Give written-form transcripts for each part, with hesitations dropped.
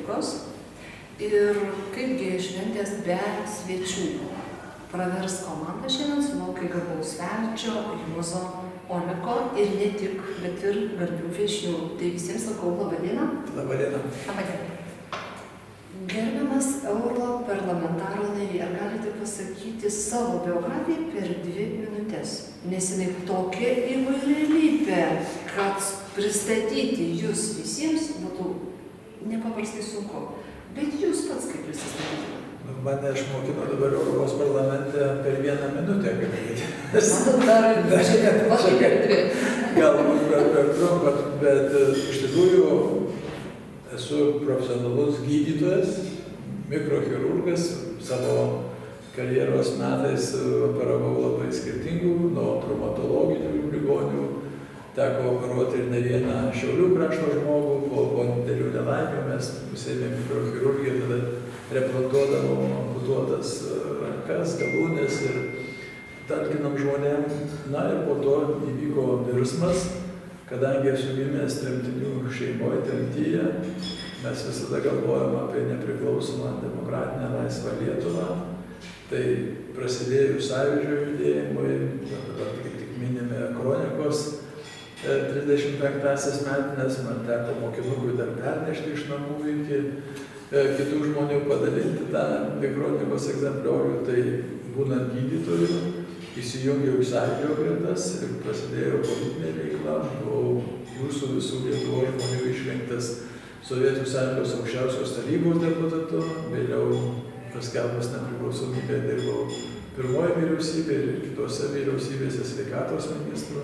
išvykos. Ir kaipgi šventės be svečių. Pravers komanda šiandien sulaukė garbaus svečio Juozo Oleko ir ne tik, bet ir garbių viešnių. Tai visiems sakau labą dieną. Labą dieną. Labą dieną. Gerbiamas europarlamentaro nariai, ar galite pasakyti savo biografiją per 2 minutės? Nes jinai tokia įvairialypė, kad pristatyti jūs visiems būtų nepaprastai sunku. Bet jūs pats kaip prisistatyti? Mane išmokino dabar Europos parlamente per 1 minutę, kaip galbūt per trumpą, bet iš tikrųjų esu profesionalus gydytojas, mikrochirurgas, savo karjeros metais operavau labai skirtingų, nuo traumatologinių ligonių, teko operuoti ir ne vieną Šiaulių krašto žmogų, po didelių nelaimių mes užsiėmėm mikrochirurgiją, tada replantuodavom amputuotas rankas, galūnes ir talkinam žmonėm. Na ir po to įvyko virsmas, kadangi esu gimęs tremtinių šeimoje, tremtyje, mes visada galvojam apie nepriklausomą demokratinę laisvą Lietuvą. Tai prasidėjus Sąjūdžio judėjimui, dabar tik minime kronikos 35-asias metinės, man teko mokinukui dar pernešti iš namų iki kitų žmonių padalinti tą kronikos egzempliorių. Tai būnant gydytojų, įsijungiau į Sąjūdžio gretas ir prasidėjo politinė veikla. Buvau jūsų visų Lietuvos žmonių išrinktas Sovietų Sąjungos aukščiausios tarybos deputatu, vėliau paskelbus nepriklausomybę dirbau pirmoje vyriausybėje ir kitose vyriausybėse sveikatos ministru.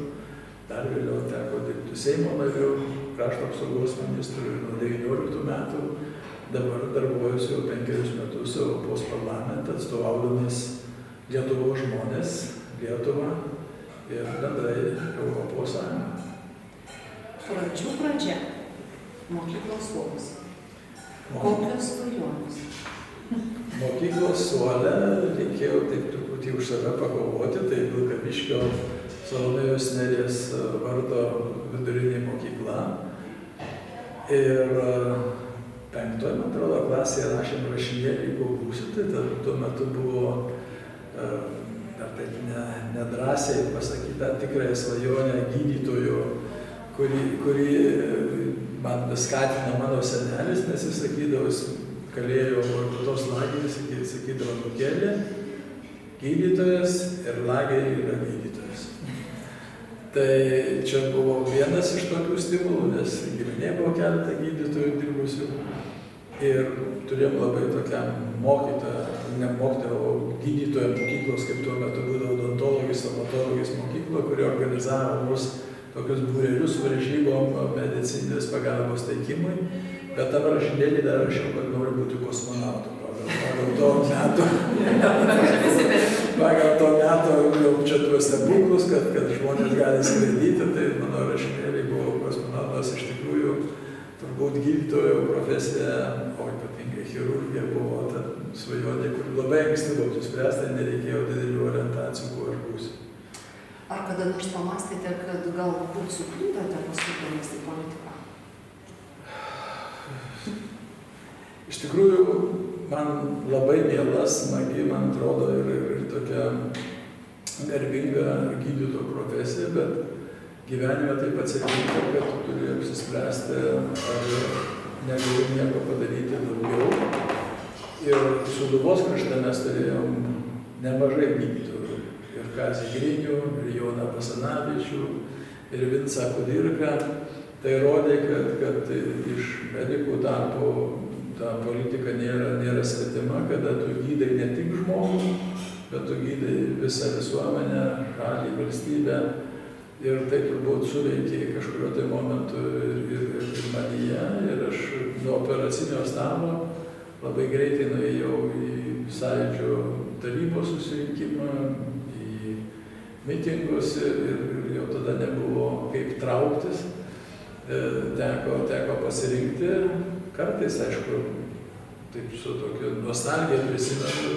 Dar vėliau teko dirbti Seimo nariu, krašto apsaugos ministru ir nuo 19 metų dabar darbuojuosi jau 5 metus Europos parlamente, atstovaudamas Lietuvos žmonės, Lietuvą ir bendrai Europos Sąjungą. Pradžia. Mokyklos suolas. Kokios svajonės? Mokyklos suole reikėjo taip truputį už save pakovoti, tai Vilkaviškio Salomėjos Nėries vardo vidurinė mokykla. Ir 5, man atrodo, klasėje rašėm rašinėlį, ko būsiu, tai tuo metu buvo dar taip nedrąsiai pasakyta tikrąją svajonę gydytojo, kuri man skatina mano senelis, nes jis sakydavo, jis kalėjo Vorkutos lagerį, sakydavo, nukėlė, gydytojas ir lagerį yra gydytojas. Tai čia buvo vienas iš tokių stimulų, nes giminė buvo keletą gydytojų dirbusių ir turėjom labai tokiam mokytoją, ne mokytoją, o gydytoją mokyklos, kaip tuo metu būdavo odontologais, stomatologais mokykla, kuri organizavo mus tokius būrelius varžybom medicininės pagalbos teikimui, bet tam rašinėlį dar rašiau, kad noriu būti kosmonautu. Pagal to meto jau čia tuos stebuklus, kad žmonės gali skraidyti, tai mano rašinėlį buvo kosmonautas. Iš tikrųjų, turbūt gydytojo profesija, o ypatingai chirurgija buvo ta svajonė, kur labai anksti buvo suspręsta, nereikėjo didelių orientacijų, kuo aš būsiu. Ar kada nors pamastėte, kad galbūt suklydote pasukdamas į politiką? Iš tikrųjų, man labai miela, smagi, man atrodo, ir tokia garbinga gydytojo profesija, bet gyvenime taip atsitinka, kad tu turi apsispręsti, ar negali nieko padaryti daugiau. Ir Sūduvos krašte mes turėjom nemažai gydytojų. Ir Kazį Grinių, ir Joną Basanavičių, ir Vincą Kudirką. Tai rodė, kad iš medikų tarpo ta politika nėra svetima, kada tu gydai ne tik žmogų, bet tu gydai visą visuomenę, šalį, valstybę. Ir tai turbūt suveikė kažkurio tai momentu ir manyje. Ir aš nuo operacinio stalo labai greitai nuėjau į Sąjūdžio tarybos susirinkimą, į mitingus ir jau tada nebuvo kaip trauktis. Teko pasirinkti. Kartais, aišku, taip su tokiu nostalgija prisimenu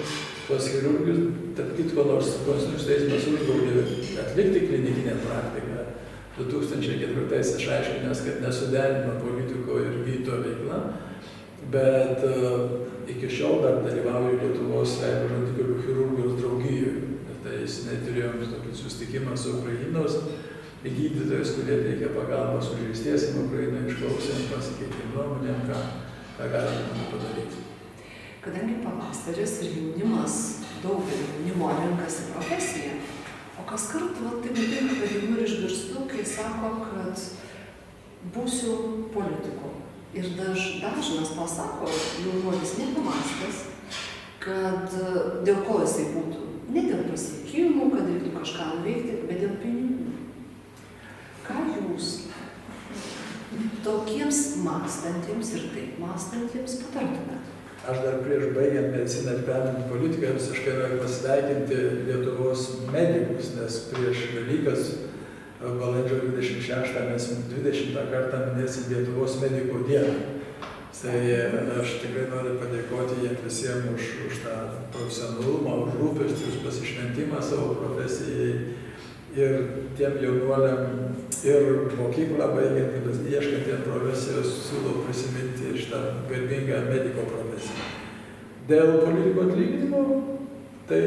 tuos chirurgus, tarp kitko nors Konstitucinis teismas uždraudė atlikti klinikinę praktiką. 2004 aš aiškinęs, kad nesuderinama politiko ir gydytojo veikla, bet iki šiol dar dalyvauju Lietuvos veido žandikaulių chirurgijos draugijoje. Tai turėjom tokį susitikimą su Ukrainos gydytojais, kurie teikia pagalbą sužeistiesiem Ukrainoje, išklausėm, pasikeitėm nuomonėm, ką galime padaryti. Kadangi pavasaris ir jaunimas, daugelį jaunimo renkasi profesiją, o kas kartu taip nutinka, kad jau ir išgirstu, kai sako, kad būsiu politiku. Ir dažnas pasako, jaunuolis nepamąstęs, kad dėl ko jisai būtų. Ne dėl pasiekimų, kad reiktų kažką nuveikti, bet dėl pinigų. Ką jūs tokiems mąstantiems ir taip mąstantiems patartumėte? Aš dar prieš baigiant mediciną ir pereinant politiką visiškai noriu pasveikinti Lietuvos medikus, nes prieš Velykas balandžio 26 mes 20 kartą minėsim Lietuvos medikų dieną. Tai aš tikrai noriu padėkoti jiems visiems už tą profesionalumą, už rūpestį, už pasišventimą savo profesijai ir tiem jaunuoliam ir mokyklą baigiant, ieškantiem profesijos, siūlau prisiminti šitą garbingą mediko profesiją. Dėl politiko atlyginimo, tai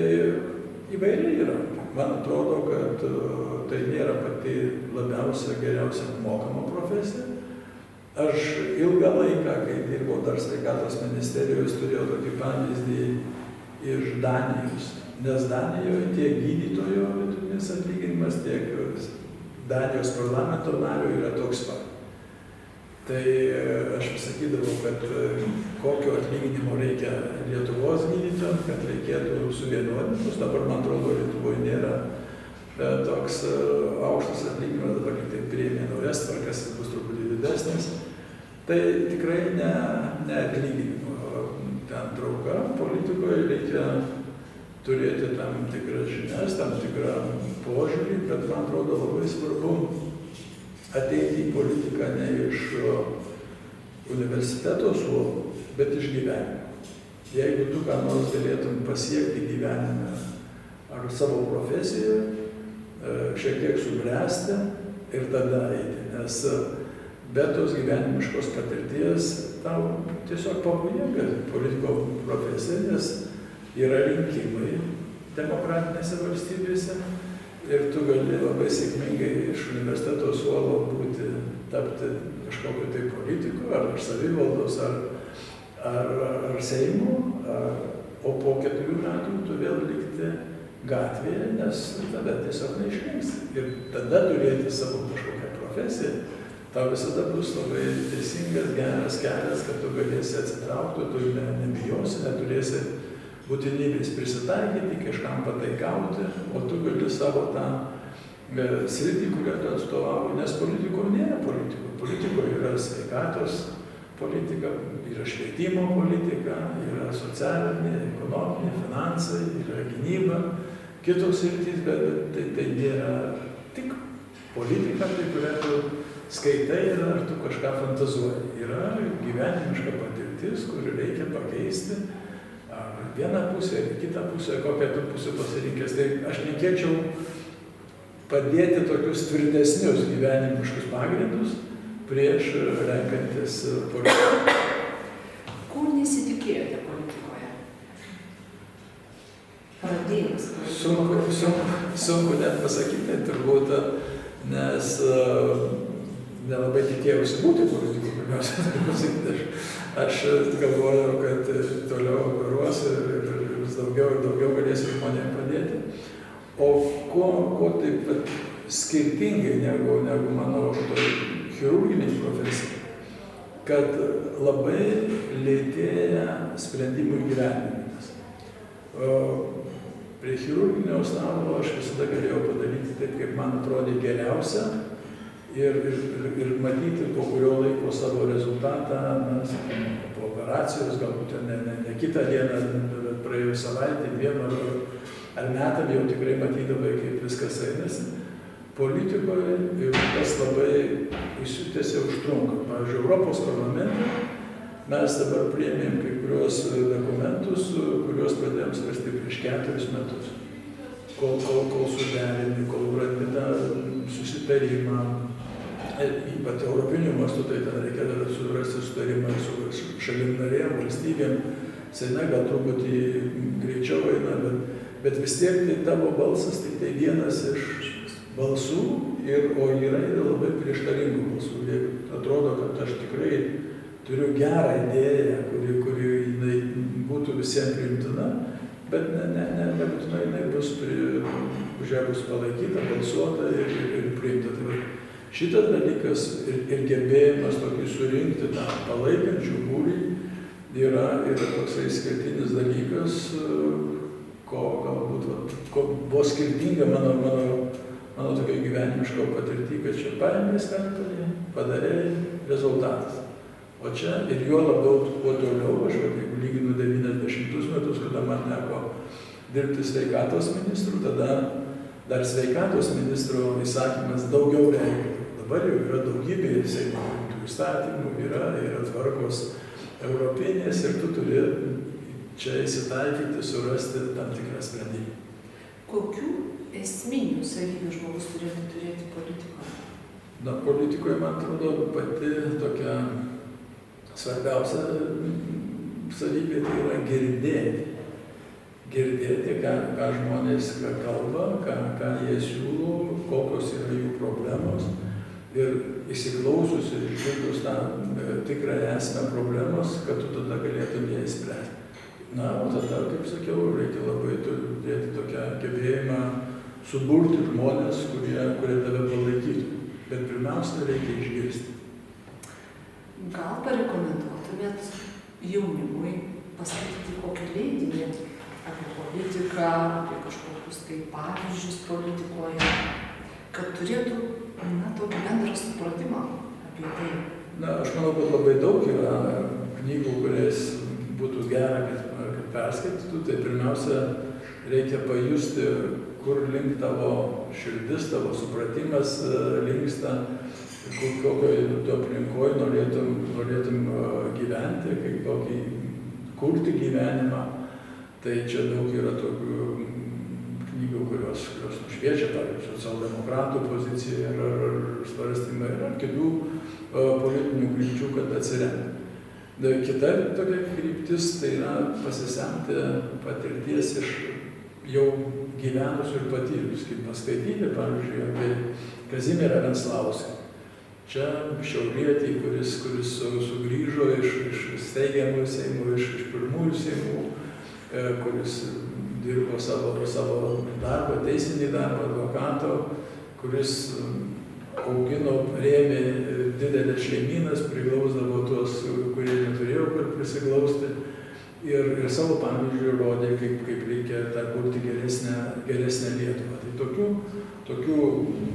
įvairiai yra. Man atrodo, kad tai nėra pati labiausia, geriausia mokama profesija. Aš ilgą laiką, kai dirbau dar sveikatos ministerijoje, turėjau tokį pavyzdį iš Danijos. Nes Danijoje tiek gydytojo vidutinis atlyginimas, tiek Danijos parlamento nario yra toks pat. Tai aš sakydavau, kad kokio atlyginimo reikia Lietuvos gydytojams, kad reikėtų suvienodintus. Dabar, man atrodo, Lietuvoje nėra toks aukštas atlyginimas, dabar tik priėmė naujas tvarkas ir bus truputį didesnis. Tai tikrai ne atlyginimo. Ten trauka politikoje reikia turėti tam tikras žinias, tam tikrą požiūrį, bet man atrodo labai svarbu ateiti į politiką ne iš universiteto suolų, bet iš gyvenimo. Jeigu tu ką nors galėtum pasiekti gyvenime ar savo profesijoje, šiek tiek subręsti ir tada eiti, nes be tos gyvenimiškos patirties tau tiesiog pavojinga politiko profesija, nes yra rinkimai demokratinėse valstybėse ir tu gali labai sėkmingai iš universiteto suolo tapti kažkokiu tai politiku, ar savivaldos, ar Seimo, o po 4 metų tu vėl likti gatvėje, nes tada tiesiog neišrinks. Ir tada turėti savo kažkokią profesiją, tau visada bus labai teisingas, geras kelias, kad tu galėsi atsitraukti, tu nebijosi, neturėsi būtinybės prisitaikyti, kažkam pataikauti, o tu gali savo tą sritį, kurią tu atstovauji, nes politikoje nėra politikų. Politikoje yra sveikatos politika, yra švietimo politika, yra socialinė, ekonominė, finansai, yra gynyba, kitos sritys, bet tai nėra tik politika, tai kurią tu skaitai ir ar tu kažką fantazuoji. Yra gyvenimiška patirtis, kur reikia pakeisti vieną pusę ir kitą pusę, kokią tu pusę pasirinkęs. Tai aš linkėčiau padėti tokius tvirtesnius gyvenimiškus pagrindus prieš renkantis politiką. Ko nesitikėjote politikoje? Pradėjus. Sunku net pasakyti, turbūt, nes nelabai tikėjausi būti politiku, pirmiausia, turiu pasakyti. Aš galvojau, kad toliau operuosiu ir vis daugiau galėsiu žmonėm padėti. O ko taip skirtingai negu mano chirurginiai profesija, kad labai lėtėja sprendimų įgyvendinimas. Prie chirurginio stalo aš visada galėjau padaryti taip, kaip man atrodė geriausia ir matyti po kurio laiko savo rezultatą, po operacijos, galbūt ne kitą dieną, bet praėjus savaitę, dieną ar metam jau tikrai matydavai, kaip viskas einasi. Politikoje tas labai įsiutėse užtrunka. Pavyzdžiui, Europos parlamente mes dabar priėmėm kai kurios dokumentus, kuriuos pradėjom svarstyti prieš 4 metus. Kol suderini, kol randi tą susitarimą, ypač europiniu mastu, tai ten reikia surasti sutarimą su šalim narėm, valstybėm, Seime gal truputį greičiau eina, bet vis tiek tai tavo balsas tik tai vienas iš balsų, o yra ir labai prieštaringų balsų. Jeigu atrodo, kad aš tikrai turiu gerą idėją, kuri jinai būtų visiems priimtina, bet nebūtinai jinai bus už ją bus palaikyta, balsuota ir priimta. Tai šitas dalykas ir gebėjimas tokį surinkti tą palaikančių būrį yra toksai skirtinis dalykas, ko galbūt buvo skirtinga mano tokia gyvenimiška patirtį, kad čia paėmė stentorį, padarė rezultatas. O čia ir juo labiau, kuo toliau, aš jeigu lyginu 90 metus, kada man teko dirbti sveikatos ministru, tada dar sveikatos ministro įsakymas daugiau reikia. Dabar jau yra daugybė Seimo įstatymų, yra tvarkos europinės ir tu turi čia įsitaikyti, surasti tam tikrą sprendimą. Kokių esminių savybių žmogus turėtų turėti politikoje? Na, politikoje, man atrodo, pati tokia svarbiausia savybė tai yra girdėti. Girdėti, ką žmonės kalba, ką jie siūlo, kokios yra jų problemos. Ir įsiklausus ir išgirdus tą tikrą esmę problemos, kad tu tada galėtum ją įspręsti. Na, o tada, kaip sakiau, reikia labai turėti tokią gebėjimą suburti žmonės, kurie tave palaikytų. Bet pirmiausia, reikia išgirsti. Gal parekomenduotumėt jaunimui paskaityti kokį leidinį apie politiką, apie kažkokius tai pavyzdžius politikoje, kad turėtų tokį bendrą supratimą apie tai? Na, aš manau, kad labai daug yra knygų, kurias būtų gera, kad perskaitytų. Tai pirmiausia, reikia pajusti, kur link tavo širdis, tavo supratimas linksta, kokioje tu aplinkoje norėtum gyventi, kaip tokį kurti gyvenimą. Tai čia daug yra tokių knygų, kurios nušviečia, pavyzdžiui, socialdemokratų poziciją ar svarstymą ir kitų politinių krypčių, kad atsiremti. Kita tokia kryptis tai yra pasisemti patirties iš jau gyvenusių ir patyrusių, kaip paskaityti, pavyzdžiui, apie Kazimierą Venclauską. Čia šiaurietį, kuris sugrįžo iš steigiamųjų Seimų, iš pirmųjų Seimų, kuris dirbo savo darbą, teisinį darbą, advokato, kuris augino, rėmė didelės šeimynas, priglausdavo tuos, kurie neturėjo kur prisiglausti. Ir savo pavyzdžių rodė, kaip reikia kurti geresnę Lietuvą. Tai tokių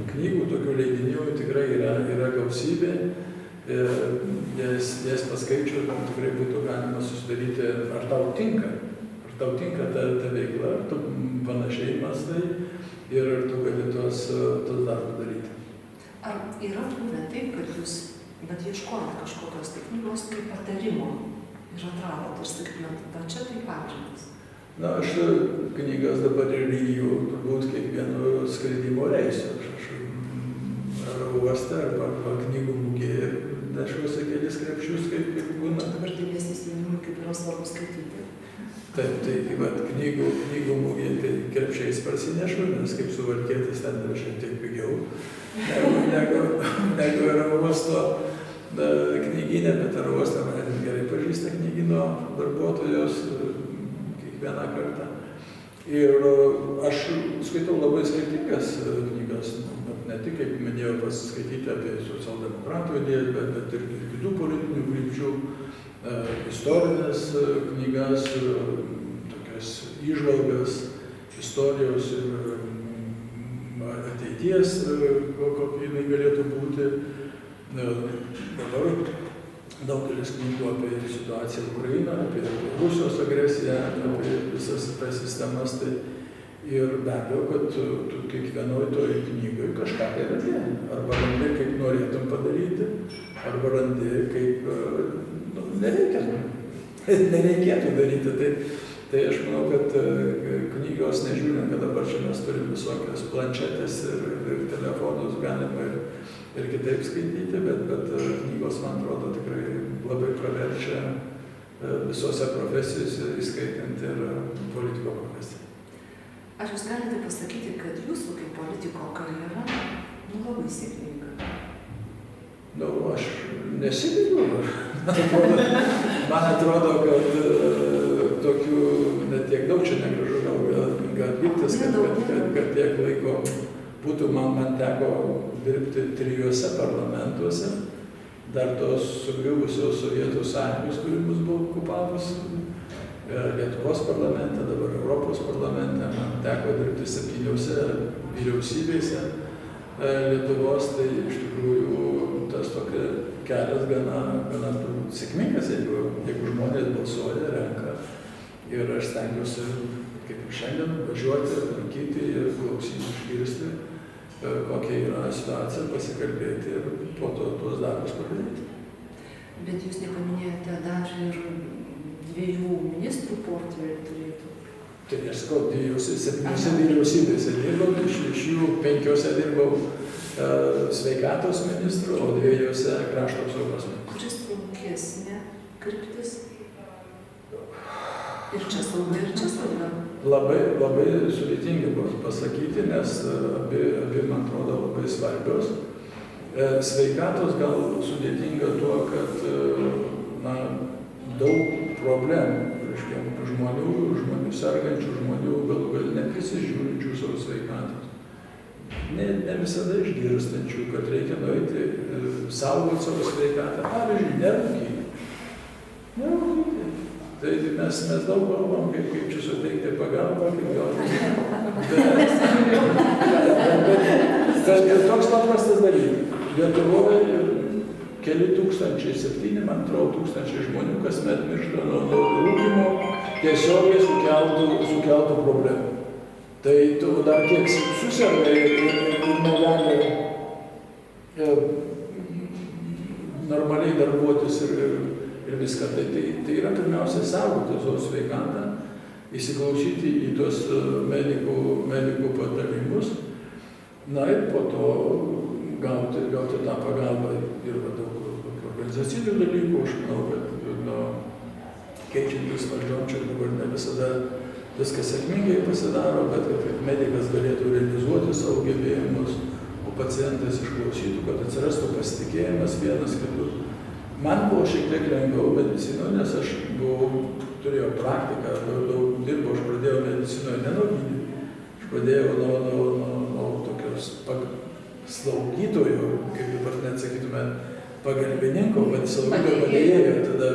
knygų, tokių leidinių tikrai yra gausybė. Jas paskaičius, tikrai būtų galima susidaryti, ar tau tinka ta veikla, ar tu panašiai mąstai ir ar tu gali tuos darbus daryti. Ar yra buvę taip, kad jūs ieškojate kažkokios tai knygos kaip patarimo ir atradot ir sakytumėt, va čia tai pagrindas? Na, aš knygas dabar ir lygiu turbūt kiekvieno skridimo reisu. Ar uoste, arba knygų mugėje nešuosi kelis krepšius, kaip būna. Dabar dėmesys jaunimui kaip yra svarbu skaityti. Taip, tai knygų mugėje tai krepšiais parsinešu, nes kaip suvalkietis ten yra šiek tiek pigiau negu yra uosto knyginė, bet ar uostą mane gerai pažįsta knygino darbuotojos kiekvieną kartą. Ir aš skaitau labai skirtingas knygas, ne tik, kaip minėjau, pasiskaityti apie socialdemokratų idėjas, bet ir kitų politinių krypčių, istorinės knygas, tokias įžvalgas, istorijos ir ateities, kokia jinai galėtų būti. Dabar daugelis knygų apie situaciją Ukrainoje, apie Rusijos agresiją, apie visas tas sistemas. Ir be abejo, kad tu kiekvienoj toj knygoj kažką tai randi. Arba randi, kaip norėtum padaryti, arba randi, kaip nereikėtų daryti. Tai aš manau, kad knygos, nežiūrint, kad dabar čia mes turim visokias planšetės ir telefonus galima ir kitaip skaityti, bet knygos, man atrodo, tikrai labai praverčia visose profesijose, įskaitant ir politiko profesiją. Ar jūs galite pasakyti, kad jūsų kaip politiko karjera labai sėkminga? Aš nesitikiu. Man atrodo, kad tokių net tiek daug čia negražu gal girtis, kad tiek laiko būtų man teko dirbti 3 parlamentuose, dar tos sugriuvusios Sovietų sąjungos, kuri mus buvo okupavus, Lietuvos parlamente, dabar Europos parlamente, man teko dirbti 7 vyriausybėse Lietuvos, tai iš tikrųjų tas tokia kelias gana sėkmingas, jeigu žmonės balsuoja, renka. Ir aš stengiuosi, kaip ir šiandien, važiuoti, lankyti ir klausyti, išgirsti, kokia yra situacija, pasikalbėti ir po to tuos darbus padaryti. Bet jūs nepaminėjote dar ir 2 ministrų portfelį turėtų. Tai aš sakau, 7 vyriausybėse dirbau, iš jų 5 dirbau sveikatos ministru, o 2 krašto apsaugos ministru. Kuris trumpesnė kryptis? Ir čia sauga, ir čia sauga. Labai sudėtinga buvo pasakyti, nes abi man atrodo labai svarbios. Sveikatos gal sudėtinga tuo, kad daug problemų, žmonių sergančių žmonių, galų neprisižiūrinčių savo sveikatos. Ne visada išgirstančių, kad reikia nueiti saugoti savo sveikatą. Pavyzdžiui, nerūkyti. Tai mes daug galvom, kaip čia suteikti pagalbą, kaip bet toks paprastas dalykas. Lietuvoje keli tūkstančiai, 7, man atrodo, tūkstančiai žmonių kasmet miršta nuo rūkymo tiesiogiai sukeltų problemų. Tai tu dar kiek suserga ir negali normaliai darbuotis ir viską. Tai yra pirmiausia saugoti savo sveikatą, įsiklausyti į tuos medikų patarimus, ir po to gauti tą pagalbą ir daug organizacinių dalykų. Aš manau, kad keičiantis valdžiom čia dabar ne visada viskas sėkmingai pasidaro, bet kad medikas galėtų realizuoti savo gebėjimus, o pacientas išklausytų, kad atsirastų pasitikėjimas vienas kitu. Man buvo šiek tiek lengviau medicinoje, nes aš turėjau praktiką, daug dirbau, aš pradėjau medicinoje ne nuo gydymo. Aš pradėjau nuo tokios slaugytojų, kaip dabar net sakytume, pagalbininko, bet slaugytojo padėjėjo. Tada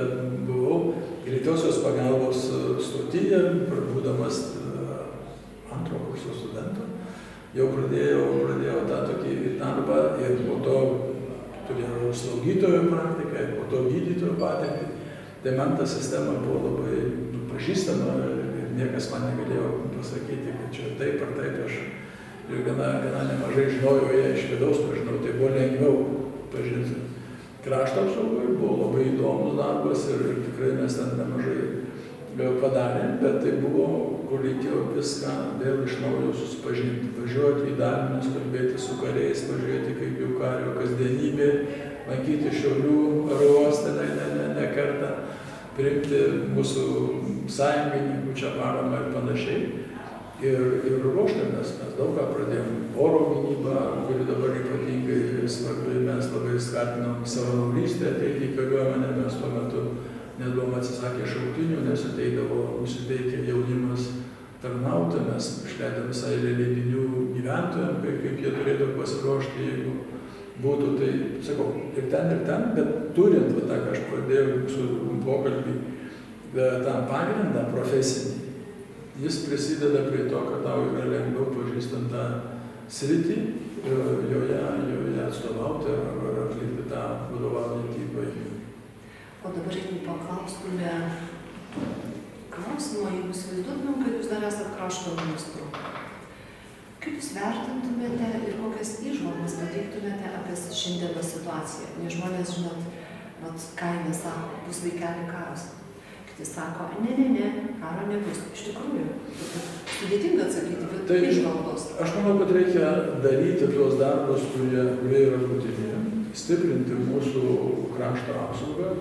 buvau greitosios pagalbos stotyje, būdamas 2 kurso studentu. Jau pradėjau tą tokį darbą ir po to turėjau slaugytojo praktiką ir po to gydytojo patirtį. Tai man ta sistema buvo labai pažįstama ir niekas man negalėjo pasakyti, kad čia taip ar taip. Aš ir gana nemažai žinojau, iš vidaus pažinau, tai buvo lengviau pažinti. Krašto apsaugoje buvo labai įdomus darbas ir tikrai mes ten nemažai padarėm, bet tai buvo, kur reikėjo viską vėl iš naujo susipažinti, važiuoti į dalinius, kalbėti su kariais, pažiūrėti, kaip jų kario kasdienybė, lankyti Šiaulių oro uostą ne kartą, priimti mūsų sąjungininkų čia paramą ir panašiai. Ir ruoštamės, mes daug ką pradėjom. Oro gynybą, kuri dabar ypatingai svarbi, mes labai skatinom savanorystę ateiti į kariuomenę, mes tuo metu net buvom atsisakę šauktinių, nes ateidavo nusiteikę jaunimas tarnauti, mes išleidom visai leidinių gyventojams, kaip jie turėtų pasiruošti, jeigu būtų, tai sakau, ir ten, bet turint tą, ką aš pradėjau su pokalbį, tą pagrindą profesinį, jis prisideda prie to, kad tau yra lengviau pažįstant tą sritį, joje atstovauti ar atlikti tą vadovaujantį vaidmenį. O dabar jeigu paklaustume klausimą, jeigu įsivaizduotumėm, kad jūs dar esat krašto ministru. Kaip jūs vertintumėte ir kokias įžvalgas pateiktumėte apie šiandieną situaciją? Nes žmonės, žinot, kaime sako, bus vaikeli karas. Kiti sako, ne, karo nebus. Iš tikrųjų, sudėtinga atsakyti, bet tai įžvalgos. Aš manau, kad reikia daryti tuos darbus, kurie yra būtini, stiprinti mūsų krašto apsaugą,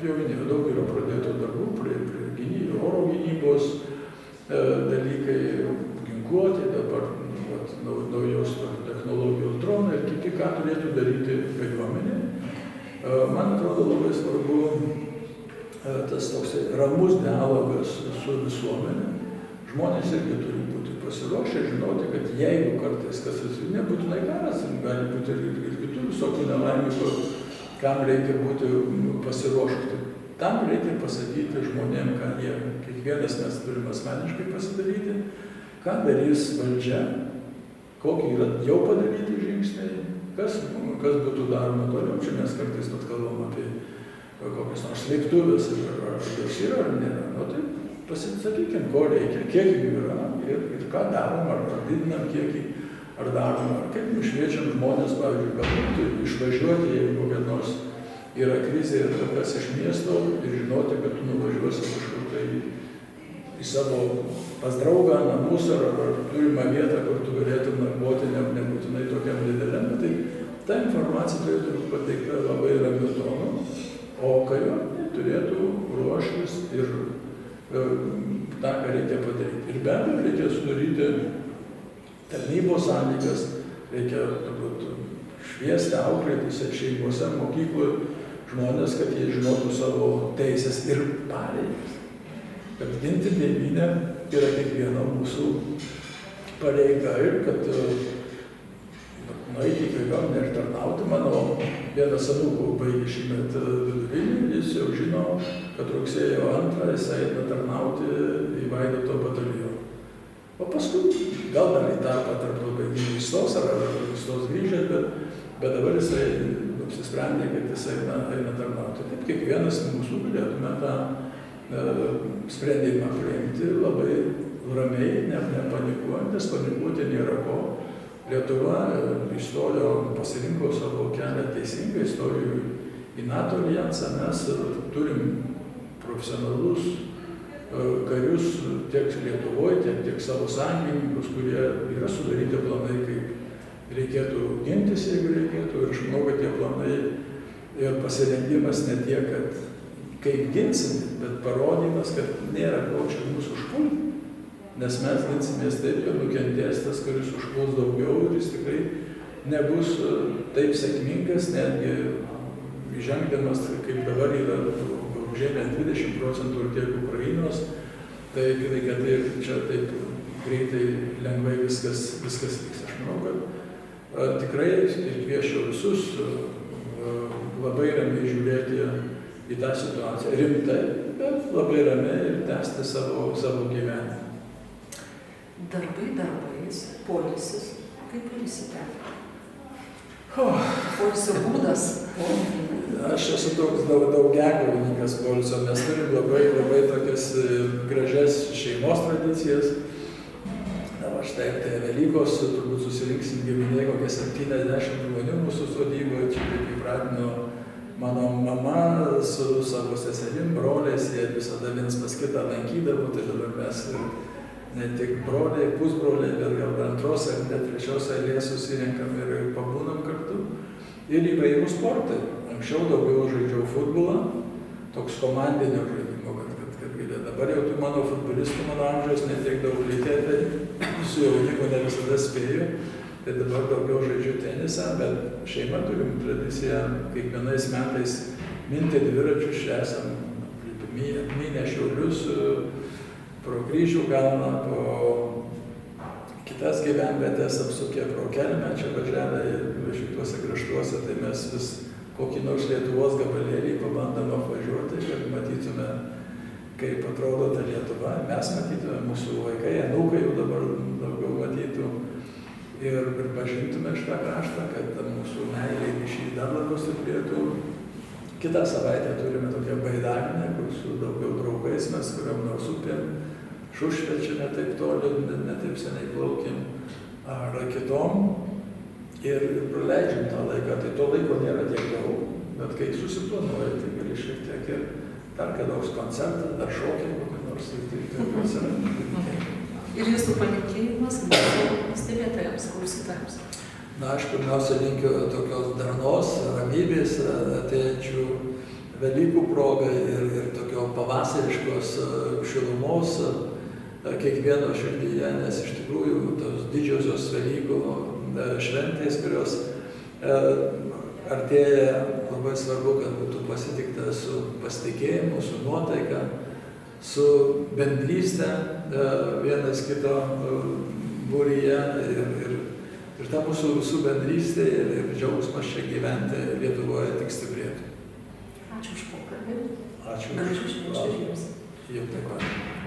kaip jau minėjau, daug yra pradėtų darbų prie oro gynybos dalykai, ginkluotė, dabar naujos technologijos dronai ir kiti, ką turėtų daryti kariuomenė. Man atrodo labai svarbu tas toks ramus dialogas su visuomenė. Žmonės irgi turi būti pasiruošę, žinoti, kad jeigu kartais kas nebūtinai karas, gali būti ir kitų visokių nelaimių, kam reikia būti pasiruošti. Tam reikia pasakyti žmonėm, ką jie, kiekvienas mes turime asmeniškai pasidaryti, ką darys valdžia, kokie yra jau padaryti žingsniai, kas būtų daroma toliau. Čia mes kartais pat kalbam apie kokias nors lėktuvės, ar jos yra ar nėra. Nu, tai pasisakykim, ko reikia, kiek jų yra ir ką darom, ar didinam kiekį, ar darom, ar kaip nušviečiam žmonės, pavyzdžiui, galbūt išvažiuoti, jeigu kokia nors yra krizė ir kas iš miesto ir žinoti, kad tu nuvažiuosi kažkur tai į savo pas draugą, namus ar turimą vietą, kur tu galėtum nakvoti, nebūtinai tokiam dideliam, tai ta informacija turėtų būti pateikta labai ramiu tonu, o kariuomenė turėtų ruoštis ir tą, ką reikia padaryti. Ir be abejo, reikia sudaryti tarnybos sąlygas, reikia turbūt šviesti, auklėtis šeimose, mokykloje žmonės, kad jie žinotų savo teisės ir pareigas. Kad ginti tėvynę yra kiekvieno mūsų pareiga ir kad nueiti į kariuomenę ir tarnauti. Mano vienas anūkų baigė šįmet vidurinį, jis jau žino, kad rugsėjo 2 jis eina tarnauti į Vaidoto batalioną. O paskui gal dar į tarpą tarp baigimų įstos ar įstos grįžęs, bet dabar jisai apsisprendė, kad jis eina tarnauti. Taip kiekvienas mūsų galėtume tą sprendimą priimti labai ramiai, nepanikuojant, nes panikuoti nėra ko. Lietuva įstojo, pasirinko savo kelią teisingai, įstojo į NATO alijansą, mes turim profesionalus karius tiek Lietuvoje, tiek savo sąjungininkus, kurie yra sudaryti planai, kaip reikėtų gintis, jeigu reikėtų. Ir aš manau, kad tie planai ir pasirengimas ne tiek, kad kaip ginsim, bet parodymas, kad nėra ko čia mūsų užpulti. Nes mes ginsimės taip, kad nukentės tas, kuris užpuls daugiau ir jis tikrai nebus taip sėkmingas, netgi žengdamas, kaip dabar yra užėmę 20% ir tiek Ukrainos, tai kad čia taip greitai, lengvai viskas vyks. Aš manau, kad tikrai ir kviečiu visus labai ramiai žiūrėti į tą situaciją, rimtai, bet labai ramiai ir tęsti savo gyvenimą. Darbai darbais, polisis, kaip polisite? Polisio būdas. Aš esu toks daugiakovininkas polisio. Mes turim labai tokias gražias šeimos tradicijas. Na, štai tai Velykos, turbūt susirinksim giminiai kokie 70 žmonių mūsų sodyboje. Čia taip įpratino mano mama su savo seserim, broliais, jie visada viens pas kitą lankydavo, tai dabar mes ne tik broliai, pusbroliai, bet gal antros ar net trečios eilės susirinkam ir pabūnam kartu. Ir įvairių sportai. Anksčiau daugiau žaidžiau futbolą, toks komandinio žaidimo, kad dabar jau tų mano futbolistų, mano amžiaus netiek daug likę, tai su jaunimu ne visada spėju, tai dabar daugiau žaidžiu tenisą, bet šeima turim tradiciją kiekvienais metais minti dviračius, esam atmynę Šiaulius, pro Kryžių kalną, po kitas gyvenvietės apsukę pro Kelmę, čia važiavę šituose kraštuose, tai mes vis kokį nors Lietuvos gabalėlį pabandom apvažiuoti, kad matytume, kaip atrodo ta Lietuva. Mes matytume, mūsų vaikai, anūkai jau dabar daugiau matytų ir pažintume šitą kraštą, kad mūsų meilė ryšį dar labiau stiprėtų. Kitą savaitę turime tokią baidarinę, kur su daugiau draugais mes kuriam nors upėm, šušvečiame taip toli, ne taip seniai plaukėm, ar kitom ir praleidžiam tą laiką. Tai to laiko nėra tiek daug, bet kai susiplanuoji, tai gali šiek tiek ir dar kadaus koncertas, dar šokiai, kokį nors tai atsiranda. Ir jūsų palinkėjimas mūsų stebėtojams, klausytojams? Na, aš pirmiausia linkiu tokios darnos, ramybės ateinančių Velykų progai ir tokio pavasariškos šilumos kiekvieno širdyje, nes iš tikrųjų tos didžiosios Velykų šventės, kurios artėja, labai svarbu, kad būtų pasitikta su pasitikėjimu, su nuotaika, su bendrystė vienas kito būryje ir ta mūsų visų bendrystė ir džiaugsmas čia gyventi Lietuvoje tik stiprėtų. Ačiū už pokalbį. Ačiū. Gražių švenčių jums. Jums taip pat.